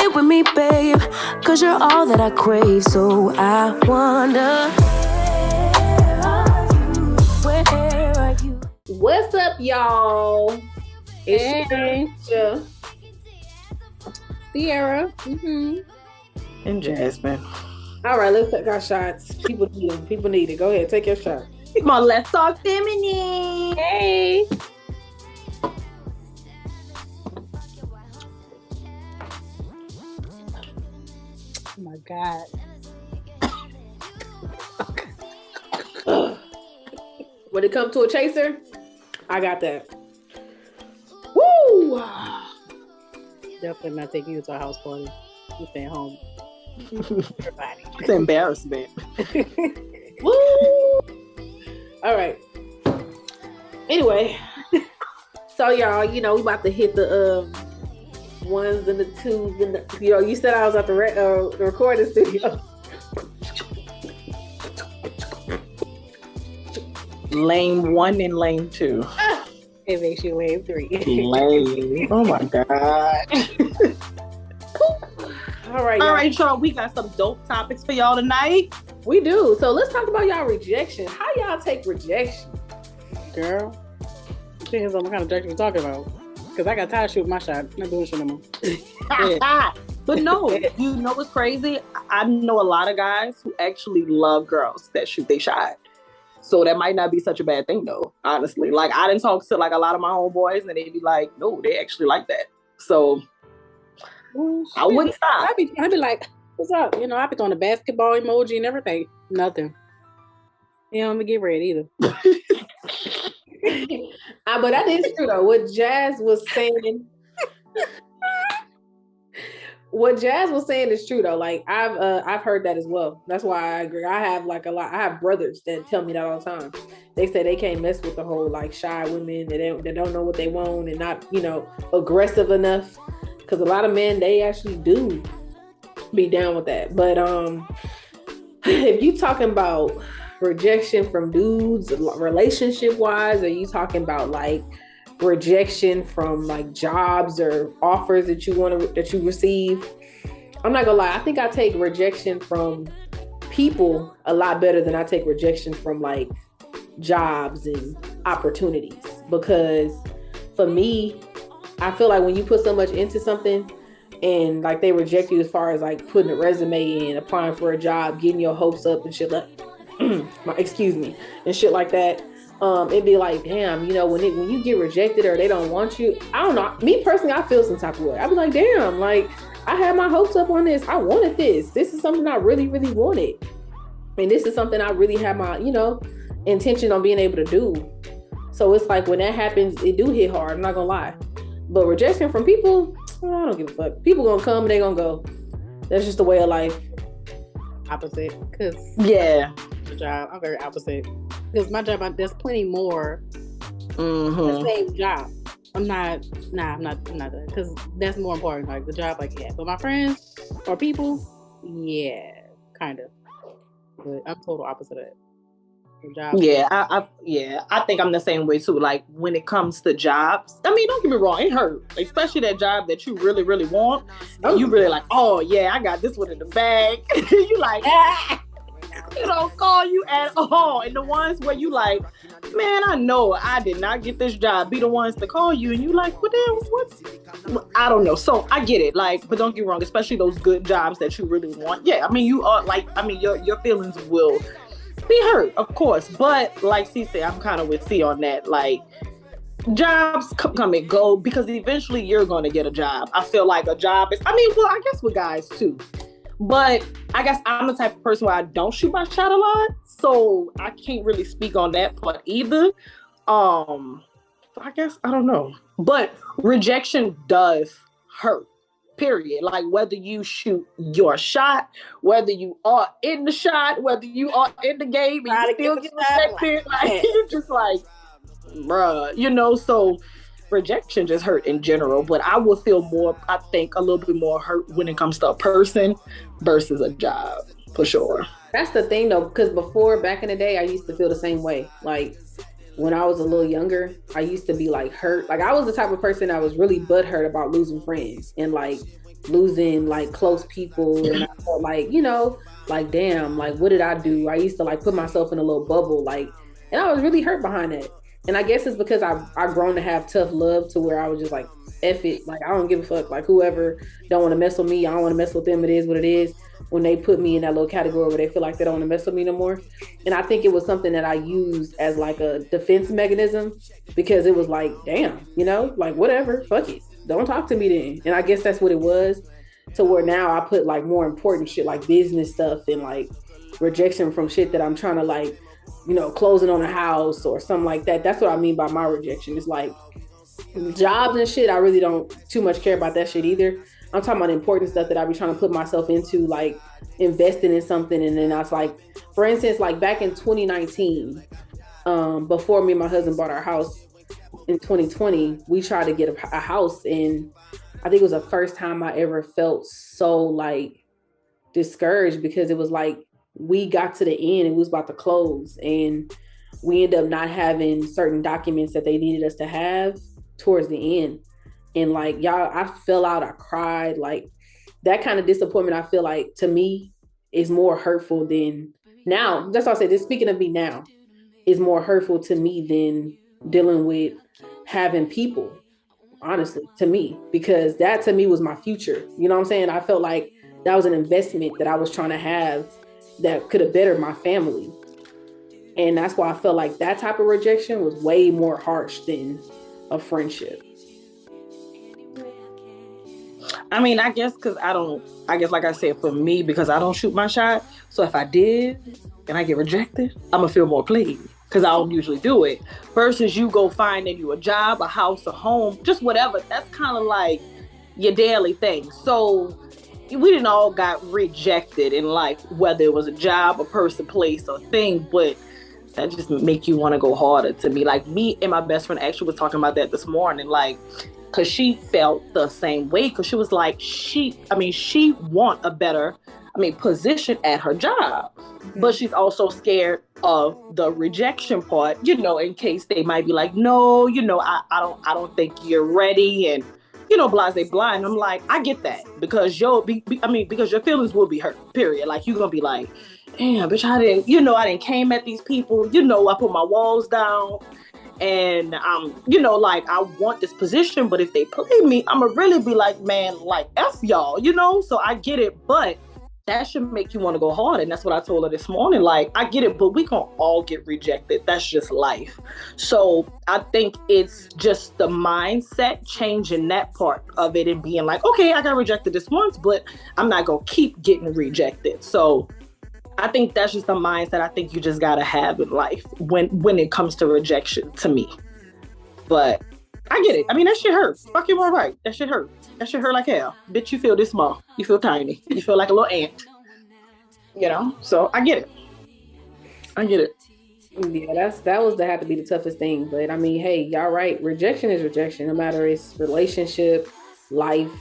here with me, babe, 'cause you're all that I crave. So I wonder, where are you? What's up, y'all? Hey, It's Sierra. And Jasmine. All right, let's take our shots. People need them. People need it. Go ahead, take your shot. Come on, let's talk feminine. Hey. Oh my God. When it comes to a chaser, I got that. Woo! Definitely not taking you to a house party. You staying home. Everybody. It's embarrassment. Woo! All right. Anyway, so y'all, we about to hit the ones and the twos and the. You said I was at the recording studio. Lane 1 and lane 2. It makes you lane 3. Lane. Oh my God. All right, All right, y'all. We got some dope topics for y'all tonight. We do. So let's talk about y'all rejection. How y'all take rejection? Girl. Depends on what kind of rejection we're talking about. Because I got tired of shooting my shot. I'm not doing shit no more. But no, you know what's crazy? I know a lot of guys who actually love girls that shoot their shot. So that might not be such a bad thing though, honestly. Like I didn't talk to like a lot of my homeboys and they'd be like, no, they actually like that. So I wouldn't stop. I'd be like, what's up? I'd be throwing the basketball emoji and everything. Nothing. You don't get ready either. But that is true though. What Jazz was saying is true though. Like I've heard that as well. That's why I agree. I have I have brothers that tell me that all the time. They say they can't mess with the whole like shy women that don't know what they want and not, aggressive enough. Because a lot of men, they actually do be down with that. But if you talking about rejection from dudes, relationship wise, are you talking about like rejection from like jobs or offers that you receive? I'm not gonna lie, I think I take rejection from people a lot better than I take rejection from like jobs and opportunities, because for me, I feel like when you put so much into something and like they reject you as far as like putting a resume in, applying for a job, getting your hopes up and shit like and shit like that, it'd be like, damn, when you get rejected or they don't want you, I don't know. Me personally, I feel some type of way. I'd be like, damn, like I had my hopes up on this. I wanted this. This is something I really, really wanted. And this is something I really had my, intention on being able to do. So it's like when that happens, it do hit hard. I'm not gonna lie. But rejection from people, I don't give a fuck. People gonna come, they gonna go. That's just the way of life. Opposite. Because yeah, my job, I'm very opposite. Because my job, there's plenty more the same job. I'm not that. Because that's more important. Like the job, like, yeah. But my friends or people, yeah, kind of. But I'm total opposite of that. Job. Yeah, I think I'm the same way too. Like when it comes to jobs, I mean, don't get me wrong, it hurt, especially that job that you really, really want. And you really like, oh yeah, I got this one in the bag. You like, they don't call you at all. And the ones where you like, man, I know I did not get this job, be the ones to call you, and you like, well, damn, what? I don't know. So I get it. Like, but don't get me wrong, especially those good jobs that you really want. Yeah, I mean, you are like, I mean, your feelings will be hurt, of course, but like C said, I'm kind of with C on that. Like, jobs come and go because eventually you're going to get a job. I feel like a job is, I guess with guys too, but I guess I'm the type of person where I don't shoot my shot a lot, so I can't really speak on that part either. I guess I don't know, but rejection does hurt. Period. Like whether you shoot your shot, whether you are in the shot, whether you are in the game and you still get rejected, like you just like, bruh, so rejection just hurt in general. But I will feel more, I think, a little bit more hurt when it comes to a person versus a job, for sure. That's the thing though, because before, back in the day, I used to feel the same way. Like when I was a little younger, I used to be like hurt. Like I was the type of person that was really butthurt about losing friends and like losing like close people. And I felt like, like damn, like what did I do? I used to like put myself in a little bubble, like, and I was really hurt behind that. And I guess it's because I've grown to have tough love to where I was just like, F it. Like, I don't give a fuck. Like, whoever don't want to mess with me, I don't want to mess with them. It is what it is. When they put me in that little category where they feel like they don't want to mess with me no more. And I think it was something that I used as like a defense mechanism because it was like, damn, like whatever, fuck it. Don't talk to me then. And I guess that's what it was, to where now I put like more important shit like business stuff and like rejection from shit that I'm trying to like, closing on a house or something like that. That's what I mean by my rejection. It's like jobs and shit. I really don't too much care about that shit either. I'm talking about important stuff that I be trying to put myself into, like investing in something. And then I was like, for instance, like back in 2019, before me and my husband bought our house in 2020, we tried to get a house. And I think it was the first time I ever felt so like discouraged because it was like, we got to the end and we was about to close and we ended up not having certain documents that they needed us to have towards the end. And like, y'all, I fell out, I cried. Like that kind of disappointment, I feel like to me is more hurtful than now. That's why I say this, speaking of me now, is more hurtful to me than dealing with having people, honestly, to me, because that to me was my future. You know what I'm saying? I felt like that was an investment that I was trying to have that could have bettered my family. And that's why I felt like that type of rejection was way more harsh than a friendship. I mean, I guess like I said, for me, because I don't shoot my shot. So if I did and I get rejected, I'm going to feel more played because I don't usually do it. Versus you go finding you a job, a house, a home, just whatever. That's kind of like your daily thing. So we didn't all got rejected in life, whether it was a job, a person, place, or thing, but that just make you want to go harder to me. Like me and my best friend actually was talking about that this morning, like, cause she felt the same way. Cause she was like, she want a better, position at her job, but she's also scared of the rejection part, in case they might be like, no, I don't think you're ready. And, blase blind. I'm like, I get that because because your feelings will be hurt, period. Like you're going to be like, damn, bitch, I didn't came at these people, I put my walls down and, like I want this position, but if they play me, I'm going to really be like, man, like F y'all, so I get it, but that should make you want to go hard. And that's what I told her this morning. Like, I get it, but we can all get rejected. That's just life. So I think it's just the mindset, changing that part of it and being like, okay, I got rejected this once, but I'm not going to keep getting rejected. So I think that's just the mindset I think you just got to have in life when it comes to rejection, to me. But I get it. That shit hurt. Fuck, you all right. That shit hurt. That shit hurt like hell. Bitch, you feel this small. You feel tiny. You feel like a little ant. So I get it. Yeah, that had to be the toughest thing. But hey, y'all right. Rejection is rejection. No matter it's relationship, life,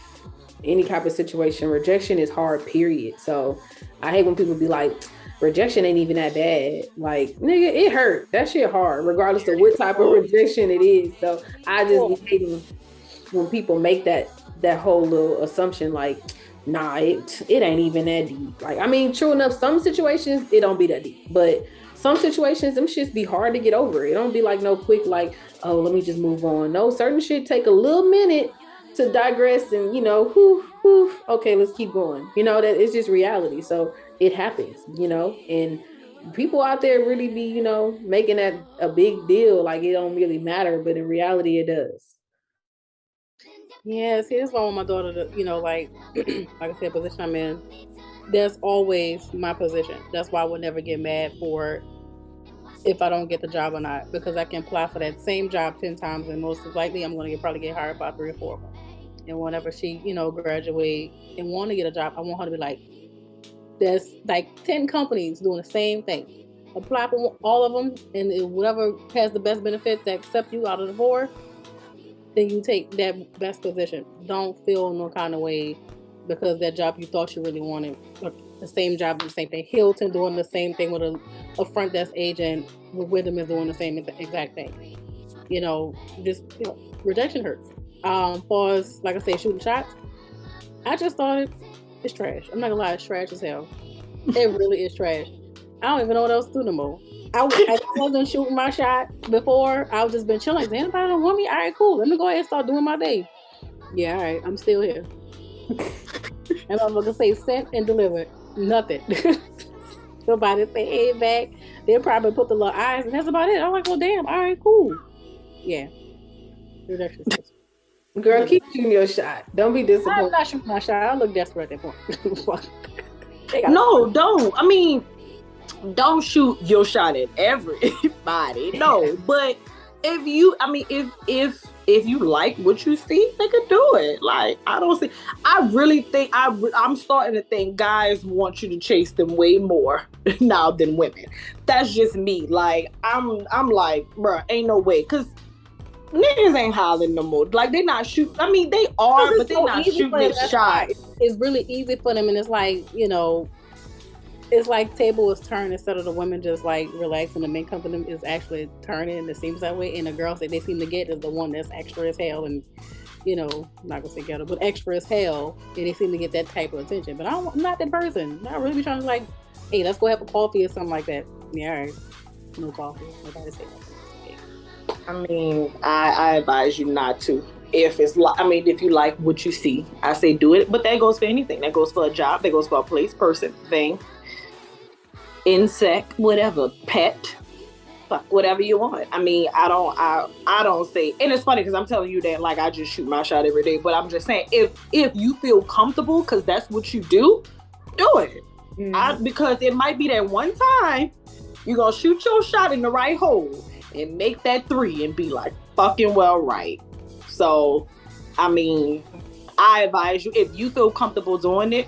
any type of situation, rejection is hard, period. So I hate when people be like, rejection ain't even that bad. Like, nigga, it hurt. That shit hard, regardless of what type of rejection it is. So I just be hating when people make that whole little assumption, like, nah, it ain't even that deep. Like, true enough, some situations it don't be that deep, but some situations them shits be hard to get over. It don't be like no quick, like, oh, let me just move on. No, certain shit take a little minute to digress and okay, let's keep going. That it's just reality. So it happens, and people out there really be, making that a big deal, like it don't really matter, but in reality it does. Yeah, see, that's why I want my daughter to, like I said, position I'm in, that's always my position. That's why I would never get mad for if I don't get the job or not, because I can apply for that same job 10 times, and most likely I'm going to probably get hired by 3 or 4 of them. And whenever she, graduate and want to get a job, I want her to be like, there's like 10 companies doing the same thing. Apply for all of them, and whatever has the best benefits that accept you out of the 4, then you take that best position. Don't feel no kind of way because that job you thought you really wanted the same job, the same thing. Hilton doing the same thing with a front desk agent. With Wyndham is doing the same exact thing. You know, just rejection hurts. Far as like I said, shooting shots, I just thought it's trash. I'm not gonna lie, it's trash as hell. It really is trash. I don't even know what else to do no more. I wasn't shooting my shot before. I've just been chilling. Like, anybody don't want me? All right, cool. Let me go ahead and start doing my day. Yeah, all right. I'm still here. And I'm gonna say sent and delivered. Nothing. Somebody say hey back. They'll probably put the little eyes, and that's about it. I'm like, well, damn. All right, cool. Yeah. Rejection. Girl, keep shooting your shot. Don't be disappointed. I'm not shooting my shot. I look desperate at that point. No, don't. I mean, don't shoot your shot at everybody. No, but if you like what you see, they could do it. Like, I really think I'm starting to think guys want you to chase them way more now than women. That's just me. Like, I'm like, bruh, ain't no way. Cause niggas ain't hollering no more. Like, they not shooting. I mean, they are, but they're not shooting their shot. It's really easy for them, and it's like, it's like table is turned instead of the women just like relaxing. The men come to them is actually turning, and it seems that way. And the girls that they seem to get is the one that's extra as hell, and I'm not gonna say ghetto, but extra as hell, and they seem to get that type of attention. But I'm not that person. I really be trying to like, hey, let's go have a coffee or something like that. Yeah, all right. No coffee. Nobody say nothing. I mean, I advise you not to. If you like what you see, I say do it. But that goes for anything. That goes for a job. That goes for a place, person, thing, insect, whatever, pet, whatever you want. I mean, I don't say. And it's funny because I'm telling you that like I just shoot my shot every day. But I'm just saying, if you feel comfortable, because that's what you do it. Mm-hmm. Because it might be that one time you're gonna shoot your shot in the right hole and make that 3 and be like fucking well right. So, I mean, I advise you, if you feel comfortable doing it,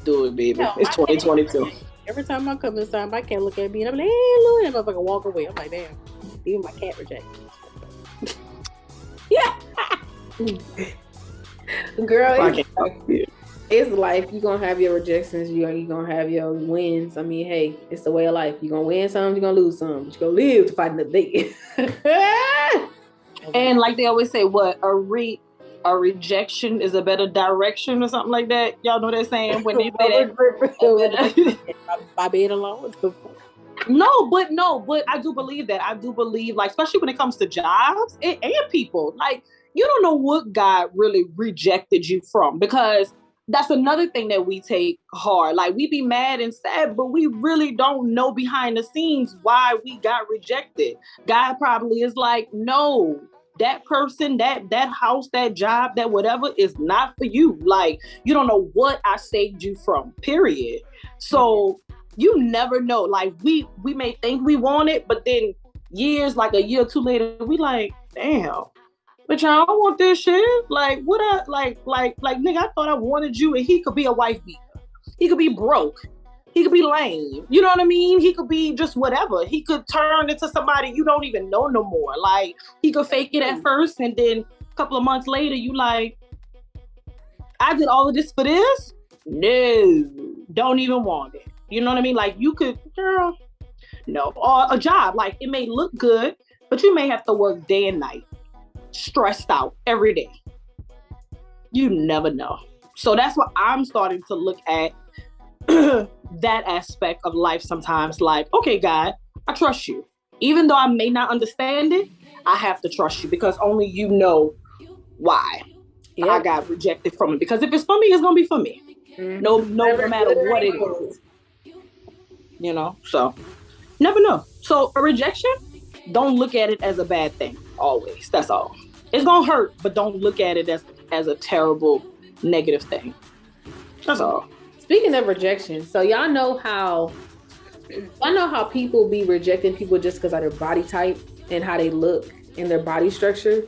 do it, baby. It's 2022. Every time I come inside, my cat look at me and I'm like, hey, Louie, and I'm like, walk away. I'm like, damn, even my cat rejects me. Yeah. Girl, it's life. You're going to have your rejections. You're going to have your wins. I mean, hey, it's the way of life. You're going to win some, you're going to lose some. But you're going to live to fight another day. And like they always say, what? A rejection is a better direction or something like that. Y'all know that saying when they say that? By being alone. No, but I do believe that. I do believe, like, especially when it comes to jobs and people, like, you don't know what God really rejected you from, because that's another thing that we take hard. Like, we be mad and sad, but we really don't know behind the scenes why we got rejected. God probably is like, no, that person, that house, that job, that whatever is not for you. Like, you don't know what I saved you from, period. So you never know. Like, we may think we want it, but then years, like a year or two later, we like, damn. But y'all don't want this shit. Like, what like, nigga, I thought I wanted you, and he could be a wife beater. He could be broke. He could be lame. You know what I mean? He could be just whatever. He could turn into somebody you don't even know no more. Like, he could fake it at first, and then a couple of months later, you like, I did all of this for this? No, don't even want it. You know what I mean? Like, you could, girl, no. Or a job, like, it may look good, but you may have to work day and night, stressed out every day. You never know. So that's what I'm starting to look at, that aspect of life sometimes. Like, okay, God, I trust you. Even though I may not understand it, I have to trust you, because only you know why I got rejected from it. Because if it's for me, it's going to be for me. Mm-hmm. No matter what it is. You know, so never know. So a rejection, don't look at it as a bad thing. Always. That's all. It's gonna hurt, but don't look at it as a terrible negative thing. That's all. Speaking of rejection, so y'all know how people be rejecting people just because of their body type and how they look and their body structure.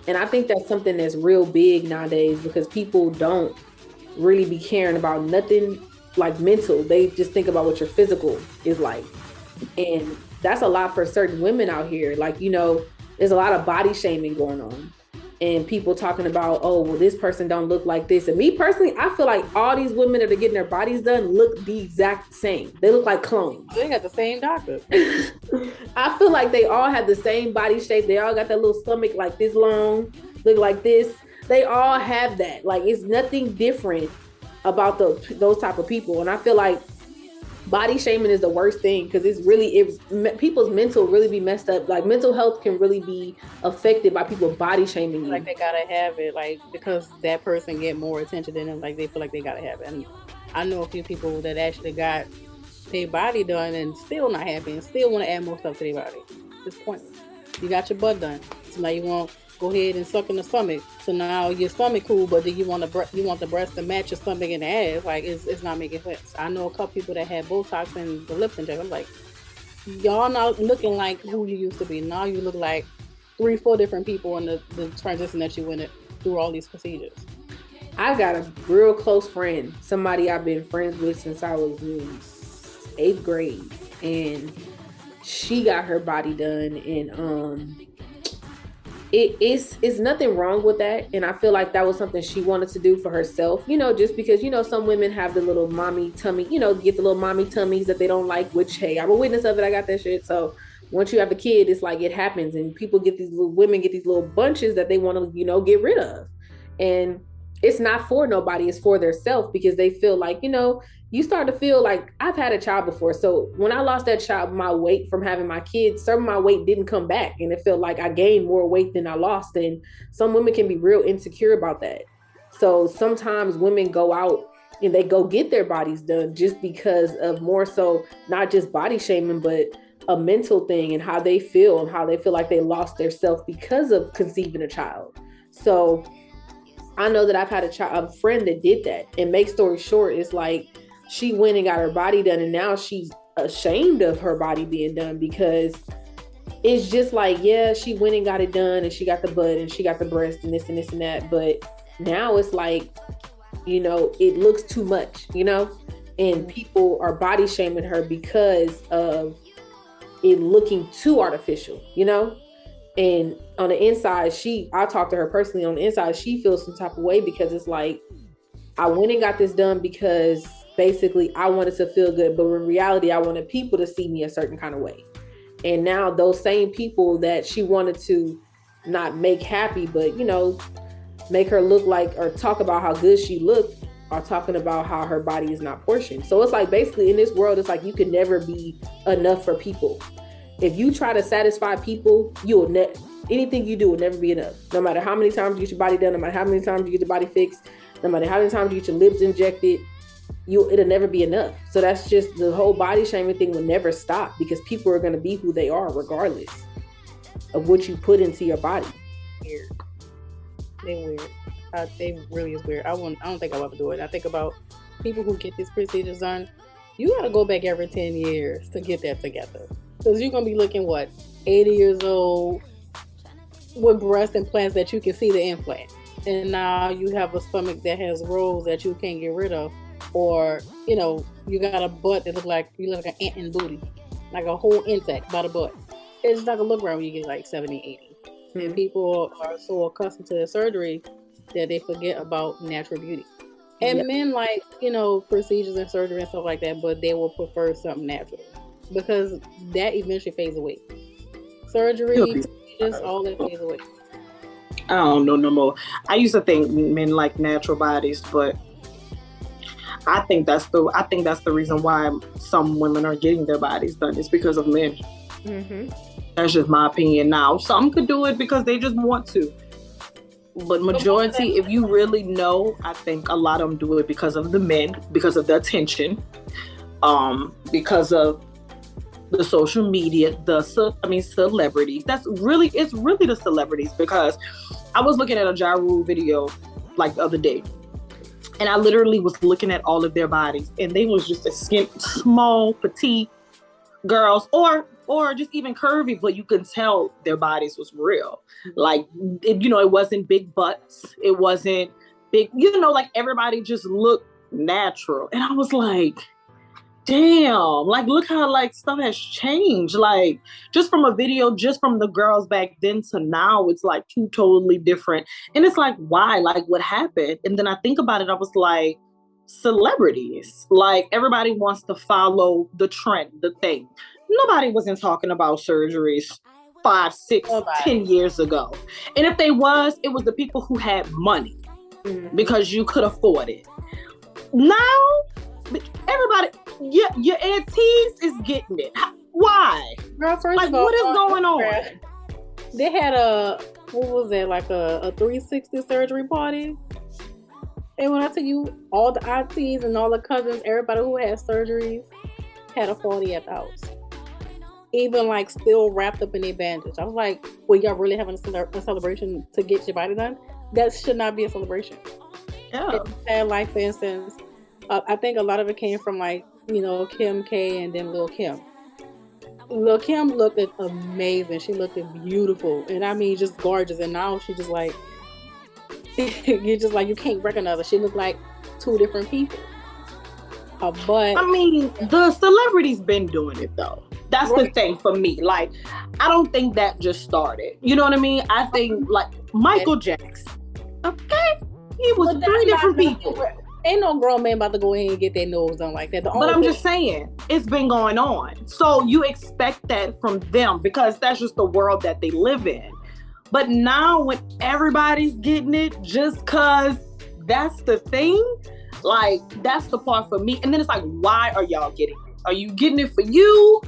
And I think that's something that's real big nowadays, because people don't really be caring about nothing like mental. They just think about what your physical is like. And that's a lot for certain women out here. Like, there's a lot of body shaming going on. and people talking about, oh, well, this person don't look like this. And me personally, I feel like all these women that are getting their bodies done look the exact same. They look like clones. They got the same doctor. I feel like they all have the same body shape. They all got that little stomach like this long, look like this. They all have that. Like, it's nothing different about those type of people. And I feel like body shaming is the worst thing, because it's really, people's mental really be messed up. Like, mental health can really be affected by people body shaming you. Like, they gotta have it, like, because that person get more attention than them. Like, they feel like they gotta have it. And I know a few people that actually got their body done and still not happy and still want to add more stuff to their body. It's pointless. You got your butt done, so now you want to go ahead and suck in the stomach. So now your stomach cool, but then you want the breast to match your stomach and the ass. Like, it's not making sense. I know a couple people that had Botox and the lips injected. I'm like, y'all not looking like who you used to be. Now you look like 3-4 different people in the transition that you went through all these procedures. I got a real close friend, somebody I've been friends with since I was in 8th grade, and she got her body done, and it's nothing wrong with that. And I feel like that was something she wanted to do for herself, just because, some women have the little mommy tummy, get the little mommy tummies that they don't like, which, hey, I'm a witness of it. I got that shit. So once you have a kid, it's like it happens, and women get these little bunches that they want to, get rid of. And it's not for nobody, it's for their self, because they feel like, you start to feel like, I've had a child before. So when I lost that child, my weight from having my kids, some of my weight didn't come back. And it felt like I gained more weight than I lost. And some women can be real insecure about that. So sometimes women go out and they go get their bodies done just because of, more so not just body shaming, but a mental thing, and how they feel like they lost their self because of conceiving a child. So I know that I've had a friend that did that. And make story short, it's like she went and got her body done, and now she's ashamed of her body being done, because it's just like, yeah, she went and got it done, and she got the butt and she got the breast and this and this and that. But now it's like, it looks too much, and people are body shaming her because of it looking too artificial, And on the inside, I talked to her personally, on the inside, she feels some type of way, because it's like, I went and got this done because basically I wanted to feel good. But in reality, I wanted people to see me a certain kind of way. And now those same people that she wanted to not make happy, but, make her look like, or talk about how good she looked, are talking about how her body is not portioned. So it's like, basically in this world, it's like you can never be enough for people. If you try to satisfy people, anything you do will never be enough. No matter how many times you get your body done, no matter how many times you get your body fixed, no matter how many times you get your lips injected, it'll never be enough. So that's just, the whole body shaming thing will never stop, because people are going to be who they are regardless of what you put into your body. Weird. They weird. They really is weird. I don't think I'll ever do it. I think about people who get these procedures done. You got to go back every 10 years to get that together. Because you're going to be looking, 80 years old with breast implants that you can see the implant. And now you have a stomach that has rolls that you can't get rid of. Or, you got a butt that you look like an ant in booty. Like a whole insect by the butt. It's not going to look right when you get like 70, 80. Mm-hmm. And people are so accustomed to the surgery that they forget about natural beauty. And men like, procedures and surgery and stuff like that, but they will prefer something natural. Because that eventually fades away. Surgery, procedures, all that fades away. I don't know no more. I used to think men like natural bodies, but I think that's the reason why some women are getting their bodies done. It's because of men. Mm-hmm. That's just my opinion now. Some could do it because they just want to. But majority, if you really know, I think a lot of them do it because of the men, because of the attention, because of the social media, celebrities. It's really the celebrities, because I was looking at a Ja Rule video like the other day, and I literally was looking at all of their bodies, and they was just small, petite girls, or just even curvy, but you can tell their bodies was real. Like, it wasn't big butts. It wasn't big, like everybody just looked natural. And I was like, damn, like look how like stuff has changed. Like just from a video, just from the girls back then to now, it's like two totally different. And it's like, why? Like what happened? And then I think about it, I was like, celebrities. Like everybody wants to follow the trend, the thing. Nobody wasn't talking about surgeries 5, 6, 10 years ago. And if they was, it was the people who had money because you could afford it. Now, everybody, your aunties is getting it. Why? Girl, first like, of all, what is going on? They had what was that, like a 360 surgery party? And when I tell you, all the aunties and all the cousins, everybody who had surgeries had a party at the house. Even like still wrapped up in a bandage. I was like, well, y'all really having a celebration to get your body done? That should not be a celebration. Yeah. And like, for instance, I think a lot of it came from like, Kim K and then Lil Kim. Lil Kim looked amazing. She looked beautiful. And I mean, just gorgeous. And now she just like, you're just like, you can't recognize her. She looked like two different people. But I mean, the celebrities been doing it though. That's right. The thing for me. Like, I don't think that just started. You know what I mean? I think like Michael Jackson. Okay, he was three different people. Ain't no grown man about to go in and get their nose done like that. But I'm just saying, it's been going on. So you expect that from them because that's just the world that they live in. But now when everybody's getting it just because that's the thing, like that's the part for me. And then it's like, why are y'all getting it? Are you getting it for you?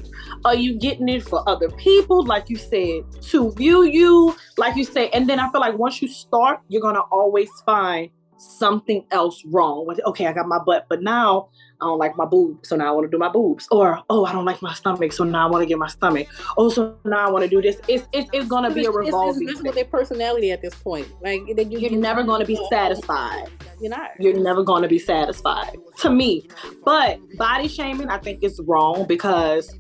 Are you getting it for other people? Like you said, to view you, like you say. And then I feel like once you start, you're going to always find something else wrong. Okay, I got my butt, but now I don't like my boobs, so now I want to do my boobs. Or, oh, I don't like my stomach, so now I want to get my stomach. Oh, so now I want to do this. It's going to be a revolving thing. It's with their personality at this point. Like you're never going to be satisfied. You're not. You're never going to be satisfied, to me. But body shaming, I think is wrong because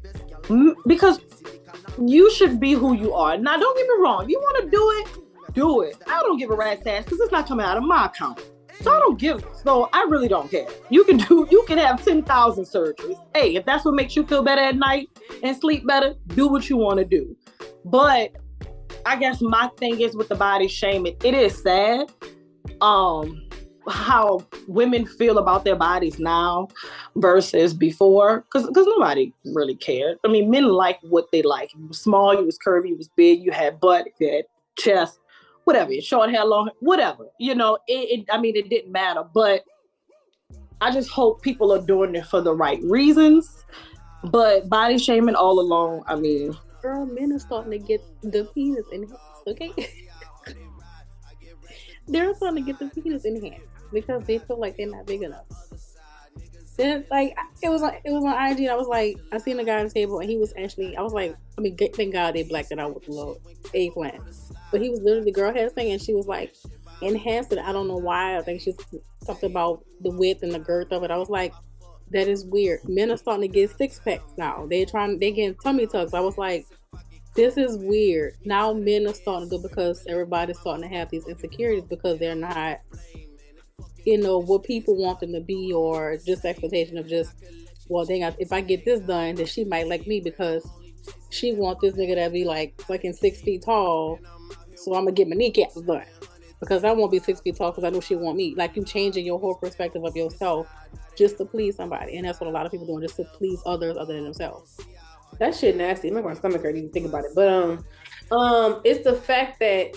you should be who you are. Now, don't get me wrong. If you want to do it. I don't give a rat's ass because it's not coming out of my account. So I really don't care. You can have 10,000 surgeries. Hey, if that's what makes you feel better at night and sleep better, do what you want to do. But I guess my thing is with the body shaming, it is sad how women feel about their bodies now versus before, because nobody really cared. I mean, men like what they like. You was small, you was curvy, you was big, you had butt, you had chest, whatever, short hair, long hair, whatever. It didn't matter. But I just hope people are doing it for the right reasons. But body shaming all along, I mean, girl, men are starting to get the penis enhanced, okay? They're starting to get the penis enhanced because they feel like they're not big enough. Then, like, it was on IG, and I was like, I seen a guy on the table, and he was actually, I was like, I mean, thank God they blacked it out with a little eggplant. But he was literally, the girl had a thing, and she was like, enhanced it. I don't know why. I think she's something about the width and the girth of it. I was like, that is weird. Men are starting to get six packs now. They getting tummy tucks. I was like, this is weird. Now men are starting to go because everybody's starting to have these insecurities because they're not, what people want them to be, or just expectation of just, well, dang, if I get this done, then she might like me because she want this nigga to be like fucking 6 feet tall. So I'm gonna get my kneecaps done because I won't be 6 feet tall because I know she want me. Like, you changing your whole perspective of yourself just to please somebody, and that's what a lot of people doing, just to please others other than themselves. That shit nasty. It makes my stomach hurt even think about it. But it's the fact that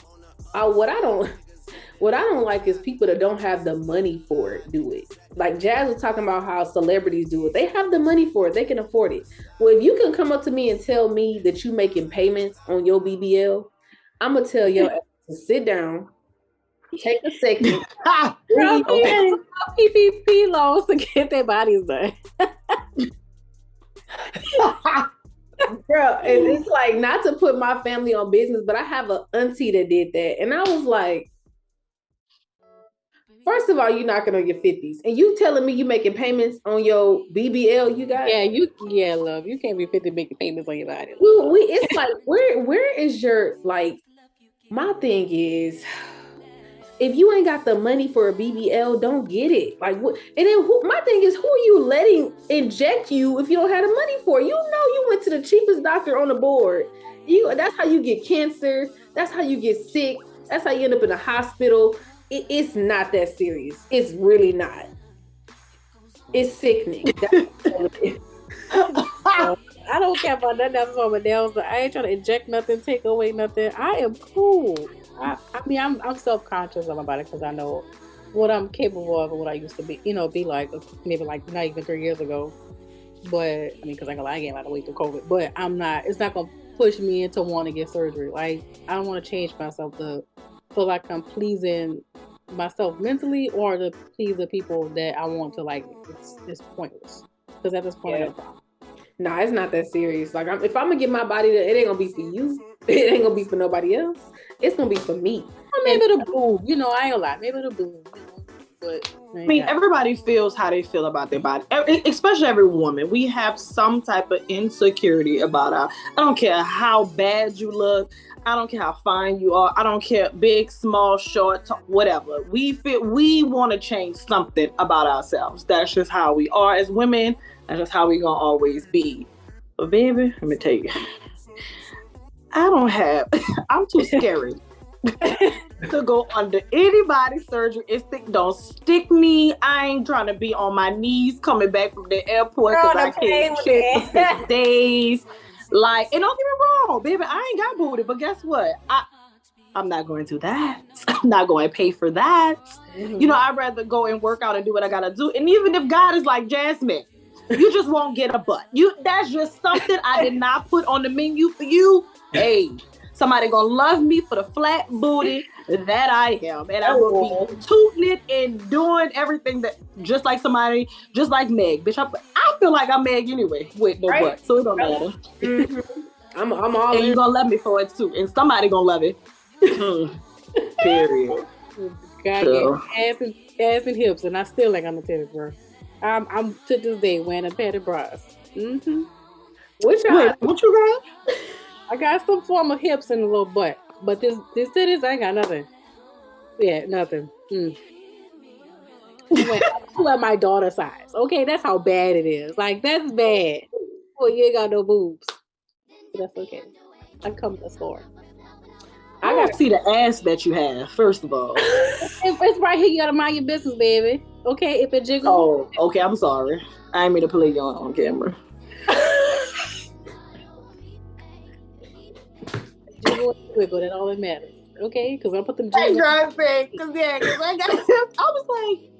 what I don't like is people that don't have the money for it do it. Like Jazz was talking about how celebrities do it. They have the money for it. They can afford it. Well, if you can come up to me and tell me that you making payments on your BBL, I'm gonna tell you to sit down, take a second, PPP loans to get their bodies done. Girl, and it's like, not to put my family on business, but I have an auntie that did that, and I was like, first of all, you're knocking on your 50s, and you telling me you making payments on your BBL? You got love. You can't be 50 making payments on your body. It's like, where is your, like? My thing is, if you ain't got the money for a BBL, don't get it. Like, what? And then my thing is, who are you letting inject you if you don't have the money for it? You know, you went to the cheapest doctor on the board. That's how you get cancer. That's how you get sick. That's how you end up in a hospital. It's not that serious. It's really not. It's sickening. I don't care about nothing else on my nails. I ain't trying to inject nothing, take away nothing. I am cool. I mean, I'm self-conscious of my body because I know what I'm capable of and what I used to be, be like maybe like not even 3 years ago. But I mean, because I ain't gonna lie, I gained a lot of weight through COVID. But it's not gonna push me into wanting to get surgery. Like, I don't want to change myself to feel like I'm pleasing myself mentally or to please the people that I want to like. It's pointless because at this point, I got a problem. Nah, it's not that serious. Like, if I'm gonna get my body, it ain't gonna be for you. It ain't gonna be for nobody else. It's gonna be for me. Or maybe the boob. I ain't gonna lie. Maybe the boob. But I mean, everybody feels how they feel about their body, especially every woman. We have some type of insecurity about our. I don't care how bad you look. I don't care how fine you are. I don't care, big, small, short, whatever. We want to change something about ourselves. That's just how we are as women. That's just how we gonna always be. But baby, let me tell you, I'm too scary to go under anybody's surgery. Don't stick me. I ain't trying to be on my knees coming back from the airport because I can't shit for 6 days. Like, and don't get me wrong, baby, I ain't got booty, but guess what? I'm not going to that. I'm not going to pay for that. Mm-hmm. I'd rather go and work out and do what I gotta do. And even if God is like, Jasmine, you just won't get a butt. That's just something I did not put on the menu for you. Hey, somebody gonna love me for the flat booty that I am. And I will be tooting it and doing everything that just like Meg. Bitch, I feel like I'm Meg anyway with no butt. So it don't matter. Mm-hmm. I'm all and you're gonna love me for it too. And somebody gonna love it. Period. God, ass and hips, and I still ain't got no titties, bro. I'm to this day wearing a padded bras. Mm-hmm. What you got? I got some form of hips and a little butt, but this titties, I ain't got nothing. Yeah, nothing. I'm at my daughter's size. Okay, that's how bad it is. Like, that's bad. Well, you ain't got no boobs. But that's okay. I come to the store. I gotta see the ass that you have, first of all. It's right here. You gotta mind your business, baby. Okay, if it jiggles. Oh, okay. I'm sorry. I ain't mean to play you on camera. Jiggle and wiggle. That's all that matters. Okay, because I put them. Because I got. I was like.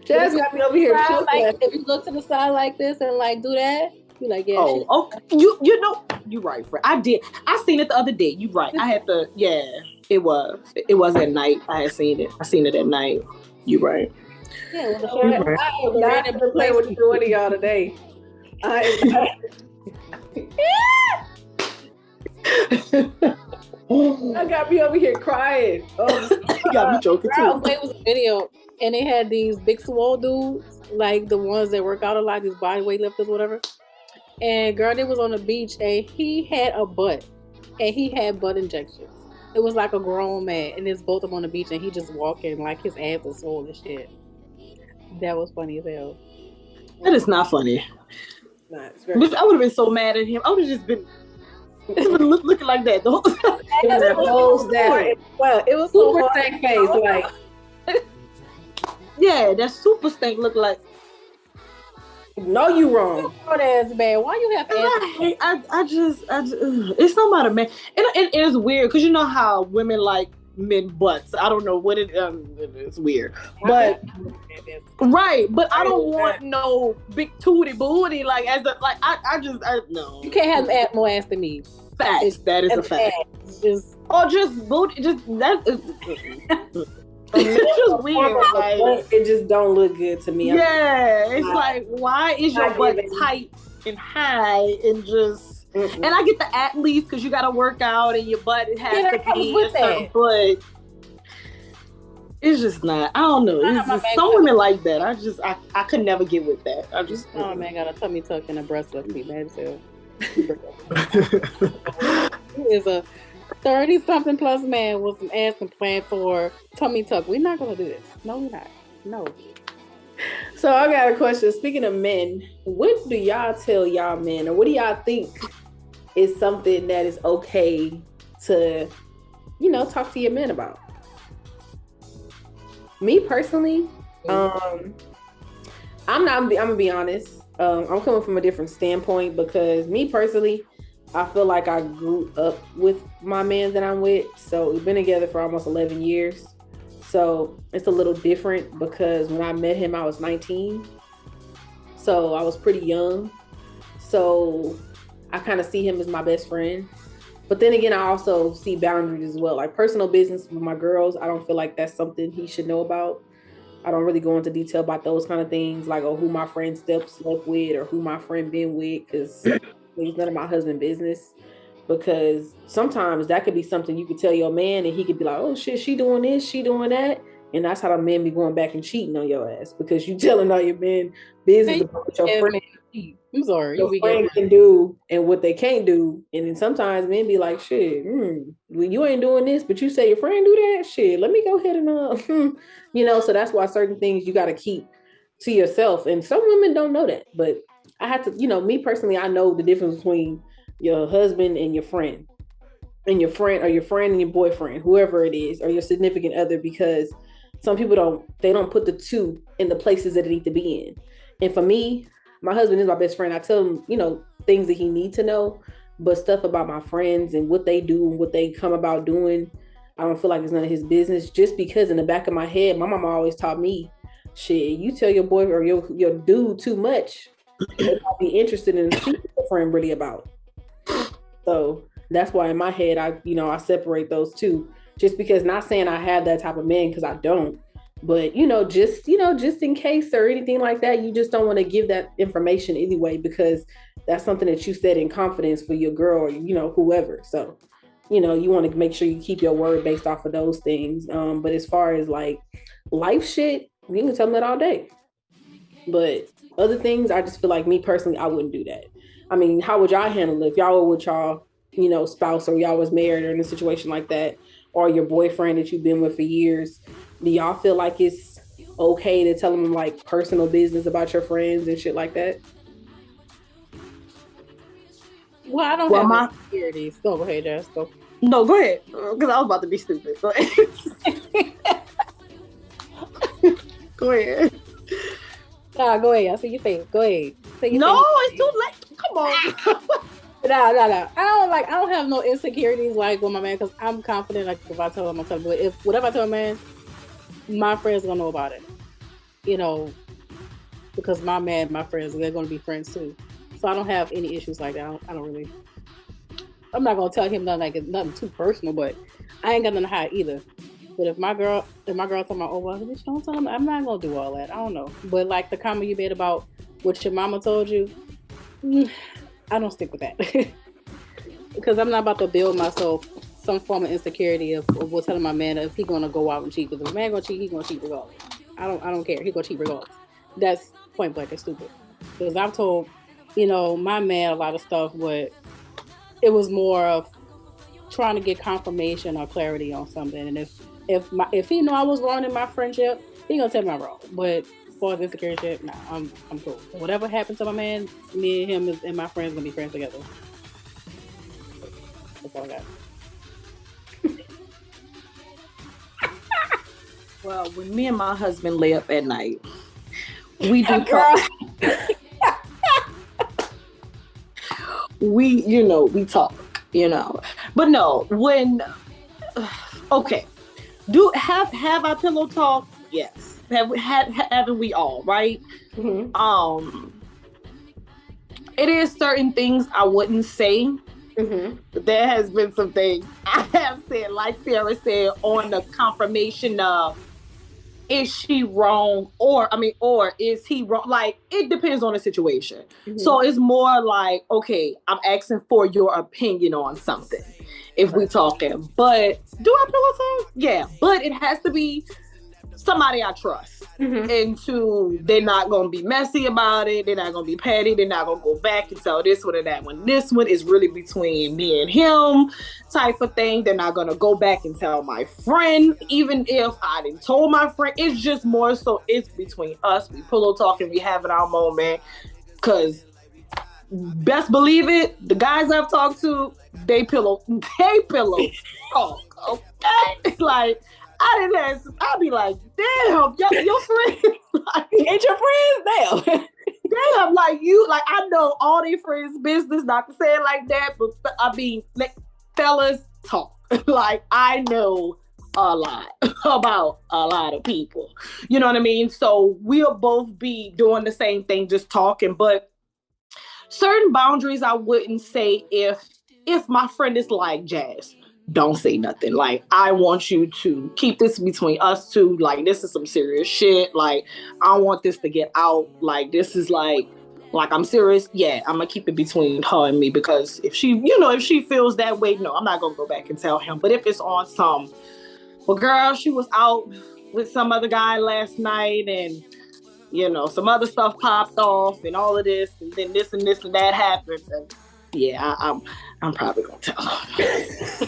Jazz got me over here. Like, if you look to the side like this and like do that. You like, yeah. You know, you right, Fred. I did. I seen it the other day. You right. I had to. Yeah, it was at night. I had seen it. I seen it at night. You right. Yeah, I'm not to play with one of y'all today. I got me over here crying. You got me joking too. It was a video, and they had these big swole dudes, like the ones that work out a lot, these body weight lifters, whatever. And girl, they was on the beach, and he had a butt, and he had butt injections. It was like a grown man, and it's both of them on the beach, and he just walking like his ass was swole and shit. That was funny as hell. That is not funny. Nah, I would have been so mad at him. I would have just been looking like that the whole time. Well, it was super stank face, like. Yeah, that super stank looked like. No, you wrong. Ass man. Why you have ass? I just, it's not about a man. It is weird because you know how women like men butts. I don't know what it's weird, but right. But I don't want no big tooty booty like no. You can't have more ass than me. Facts. That is a fact. Just booty. Just that. It's just weird. Like, it just don't look good to me. Yeah, it's like, why is your butt tight and high and just? And I get the athletes because you got to work out and your butt has to be a certain foot. It's just not. I don't know. It's just, some women like that. I could never get with that. Oh man, got a tummy tuck and a breast lift. Be mad as hell. 30-something plus man with some ass and plan for tummy tuck. We're not gonna do this. No, we're not. No. So I got a question. Speaking of men, what do y'all tell y'all men, or what do y'all think is something that is okay to, talk to your men about? Me personally, I'm gonna be honest. I'm coming from a different standpoint because me personally, I feel like I grew up with my man that I'm with. So we've been together for almost 11 years. So it's a little different because when I met him, I was 19. So I was pretty young. So I kind of see him as my best friend. But then again, I also see boundaries as well. Like personal business with my girls, I don't feel like that's something he should know about. I don't really go into detail about those kind of things, like who my friend slept with or who my friend been with, because it's none of my husband's business. Because sometimes that could be something you could tell your man and he could be like, oh shit, she doing this, she doing that. And that's how the men be going back and cheating on your ass because you telling all your men business about what your friend, I'm sorry, your friend can do and what they can't do. And then sometimes men be like, shit, when you ain't doing this, but you say your friend do that, shit, let me go ahead and so that's why certain things you got to keep to yourself. And some women don't know that, but I have to, me personally, I know the difference between your husband and your friend and your friend and your boyfriend, whoever it is, or your significant other, because some people don't put the two in the places that it need to be in. And for me, my husband is my best friend. I tell him, things that he needs to know, but stuff about my friends and what they do and what they come about doing, I don't feel like it's none of his business, just because in the back of my head, my mama always taught me, shit, you tell your boy or your dude too much, they might be interested in seeing what your friend really about. So that's why in my head, I separate those two, just because, not saying I have that type of man, because I don't, but just in case or anything like that, you just don't want to give that information anyway, because that's something that you said in confidence for your girl or, whoever. So, you want to make sure you keep your word based off of those things. But as far as like life shit, you can tell them that all day. But other things, I just feel like, me personally, I wouldn't do that. I mean, how would y'all handle it if y'all were with y'all, spouse, or y'all was married or in a situation like that, or your boyfriend that you've been with for years? Do y'all feel like it's okay to tell them like personal business about your friends and shit like that? Well, I don't have my insecurities. Go ahead, Jess. Go. No, go ahead. Because I was about to be stupid. Go ahead. Go ahead. Nah, go ahead. I see your face. Go ahead. No, it's too late. Come on. No. I don't have no insecurities like with my man, because I'm confident. Like if I tell him, I'm telling him. But if whatever I tell a man, my friends gonna know about it. Because my friends, they're gonna be friends too. So I don't have any issues like that. I don't really. I'm not gonna tell him nothing too personal, but I ain't got nothing to hide either. But if my girl tell me, oh well, bitch, don't tell him, I'm not gonna do all that. I don't know. But like the comment you made about what your mama told you, I don't stick with that. Because I'm not about to build myself some form of insecurity of what's telling my man if he gonna go out and cheat. Because if a man gonna cheat, he gonna cheat regardless. I don't care. He gonna cheat regardless. That's point blank and stupid. Because I've told, my man a lot of stuff, but it was more of trying to get confirmation or clarity on something. And if he knew I was wrong in my friendship, he gonna tell me I'm wrong. But as far as insecurity shit, nah, I'm cool. Whatever happens to my man, me and him and my friends gonna be friends together. That's all I got. Well, when me and my husband lay up at night, we do talk. we talk, But no, when okay. Have our pillow talk? Yes. Haven't we all, right? Mm-hmm. It is certain things I wouldn't say. Mm-hmm. There has been some things I have said, like Sarah said, on the confirmation of, is she wrong or is he wrong? Like, it depends on the situation. Mm-hmm. So it's more like, okay, I'm asking for your opinion on something if we talking. But do I pillow talk? Yeah, but it has to be somebody I trust. into they're not gonna be messy about it, they're not gonna be petty, they're not gonna go back and tell this one or that one. This one is really between me and him type of thing. They're not gonna go back and tell my friend, even if I didn't told my friend. It's just more so it's between us. We pillow talking, we having our moment. Cause best believe it, the guys I've talked to, they pillow talk, okay? Like I'll be like, damn, your friends, like, ain't your friends? Damn. Damn, like you, like I know all their friends' business, not to say it like that, but I mean, like, fellas talk. Like I know a lot about a lot of people. You know what I mean? So we'll both be doing the same thing, just talking, but certain boundaries I wouldn't say if my friend is like, Jazz, don't say nothing. Like, I want you to keep this between us two. Like, this is some serious shit. Like, I want this to get out. Like, this is like I'm serious. Yeah, I'm gonna keep it between her and me, because if she feels that way, no, I'm not gonna go back and tell him. But if it's on some, well, girl, she was out with some other guy last night and some other stuff popped off and all of this, and then this and this and that happens, and yeah, I'm probably gonna tell her.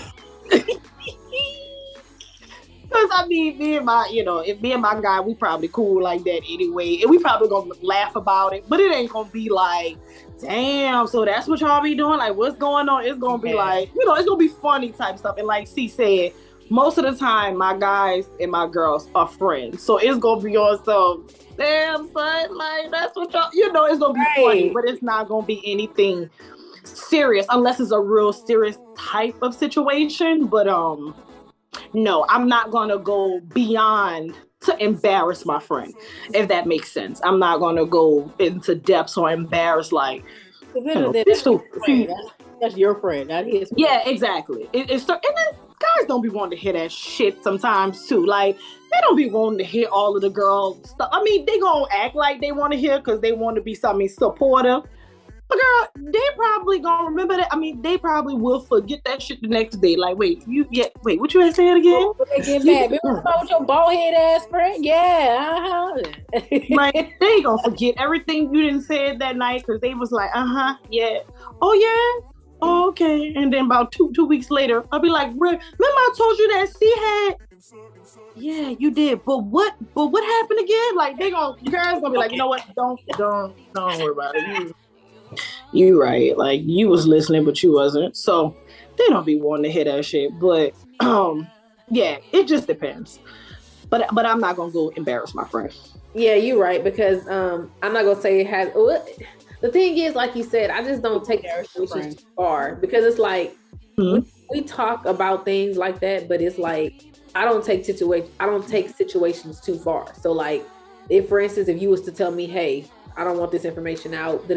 Because I mean, if me and my guy, we probably cool like that anyway, and we probably gonna laugh about it, but it ain't gonna be like, damn, so that's what y'all be doing? Like, what's going on? It's gonna be like, it's gonna be funny type stuff. And like C said, most of the time, my guys and my girls are friends, so it's gonna be on some, damn son, like that's what y'all, it's gonna be funny, but it's not gonna be anything serious unless it's a real serious type of situation. But no, I'm not gonna go beyond to embarrass my friend, if that makes sense. I'm not gonna go into depths or embarrass like. That's your friend, not his friend. Yeah, exactly. And then guys don't be wanting to hear that shit sometimes too. Like, they don't be wanting to hear all of the girl stuff. I mean, they gonna act like they want to hear because they want to be something supportive. But girl, they probably gonna remember that. I mean, they probably will forget that shit the next day. Like, wait, what you had said again? They get mad. Remember about your bald head ass friend? Yeah, Like, they gonna forget everything you didn't say that night because they was like, yeah, oh yeah. Oh, okay. And then about two weeks later, I'll be like, remember I told you that C had? Yeah, you did. But what happened again? Like, the girls gonna be like, you know what? Don't worry about it. You right. Like, you was listening, but you wasn't. So they don't be wanting to hear that shit. But yeah, it just depends. But I'm not gonna go embarrass my friend. Yeah, you're right, because I'm not gonna say it has. The thing is, like you said, I just don't take situations too far, because it's like we talk about things like that, but it's like I don't take situations too far. So like, if for instance, if you was to tell me, hey, I don't want this information out,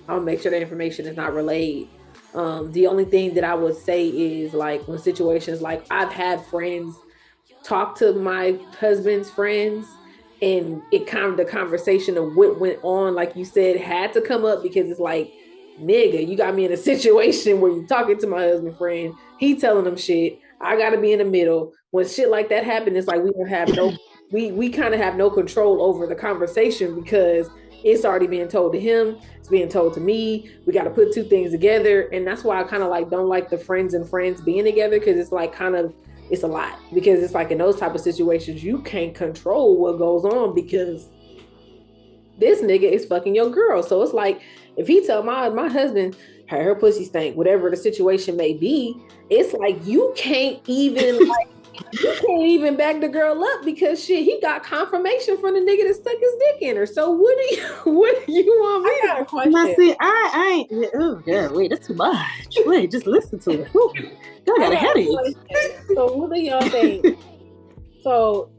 I'll make sure the information is not relayed. The only thing that I would say is like, when situations like, I've had friends talk to my husband's friends, and it kind of, the conversation of what went on, like you said, had to come up, because it's like, nigga, you got me in a situation where you're talking to my husband friend, he telling them shit, I gotta be in the middle. When shit like that happen, it's like we don't have we kind of have no control over the conversation, because it's already being told to him, it's being told to me. We got to put two things together, and that's why I kind of like don't like the friends being together, because it's like it's a lot, because it's like in those type of situations you can't control what goes on, because this nigga is fucking your girl. So it's like, if he tell my husband her pussy stank, whatever the situation may be, it's like you can't even back the girl up, because shit, he got confirmation from the nigga that stuck his dick in her. So what do you want me to? I got a question. See, I ain't. Oh yeah, wait, that's too much. Wait, just listen to it. I got a headache. So what do y'all think? So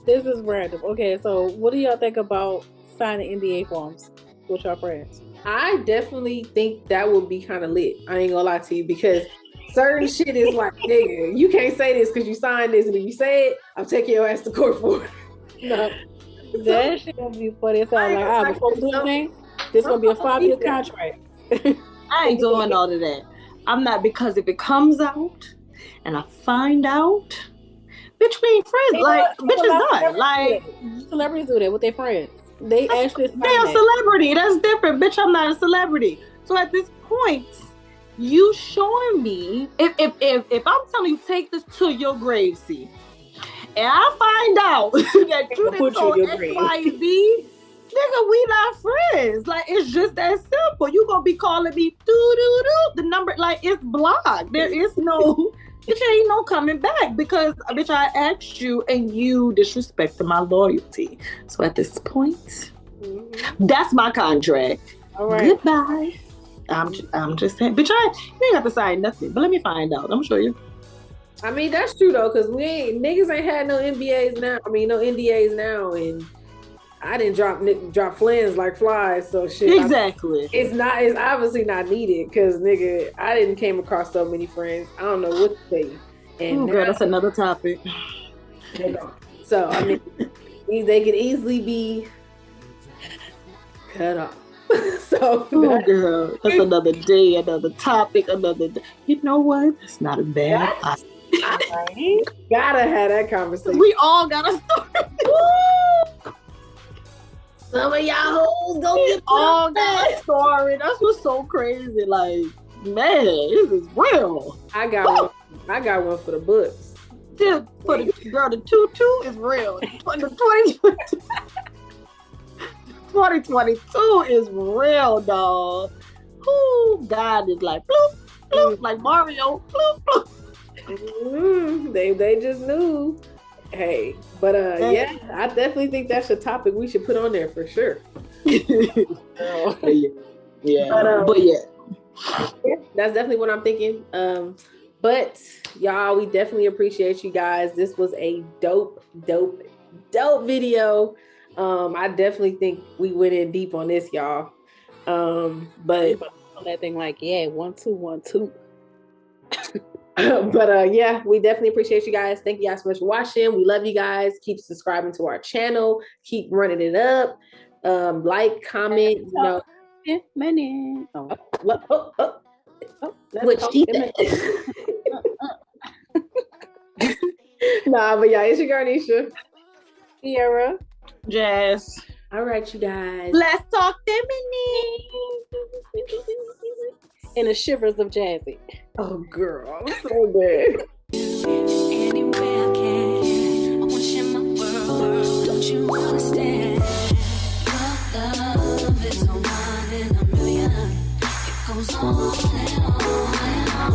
this is random. Okay, so what do y'all think about signing NDA forms with your friends? I definitely think that would be kind of lit. I ain't gonna lie to you, because certain shit is like, nigga, you can't say this because you signed this, and if you say it, I'm taking your ass to court for it. No, that shit gonna be funny. It sounds like, before we do anything, this gonna be a 5-year contract. I ain't doing all of that. I'm not, because if it comes out and I find out, bitch, we ain't friends. Like, bitch is done. Like, celebrities do that with their friends. They actually they're a celebrity. That's different, bitch. I'm not a celebrity. So at this point, you showing me if I'm telling you take this to your grave, see, and I find out that you didn't told XYZ, nigga, we not friends. Like, it's just that simple. You gonna be calling me the number, like, it's blocked. There is no, bitch, ain't no coming back because, bitch, I asked you and you disrespected my loyalty. So at this point, that's my contract. All right. Goodbye. I'm just saying, bitch, you ain't got to sign nothing, but let me find out. I'm sure you. I mean, that's true though, because niggas ain't had no NBAs now. I mean, no NDAs now, and I didn't drop flans like flies. So shit. Exactly. It's obviously not needed because nigga, I didn't came across so many friends. I don't know what to tell you. And girl, that's another topic. So I mean, they could easily be cut off. So girl, that's another day, another topic, another day. You know what? It's not a bad. I gotta have that conversation. We all got a story. Some of y'all hoes don't get all got a story. That's what's so crazy. Like, man, this is real. I got one for the books. Dude, for the girl, the 2-2 is real. The 2022 is real, dog. Who God is like bloop, bloop, like Mario, bloop, bloop. They just knew. Hey, but yeah, I definitely think that's a topic we should put on there for sure. Yeah, but that's definitely what I'm thinking. But y'all, we definitely appreciate you guys. This was a dope video. I definitely think we went in deep on this, y'all. But that thing like, yeah, 1 2 1 2. But yeah, we definitely appreciate you guys. Thank you guys so much for watching. We love you guys. Keep subscribing to our channel. Keep running it up. Like, comment, you know. Money. What she said. Nah, but yeah, it's your girl Nisha. Sierra. Jazz. All right, you guys. Let's talk feminine. And the shivers of Jazzy. Oh, girl, I'm so good. Anywhere I can, I want to share my world. Don't you understand? Your love is no one in a million. It goes on and on.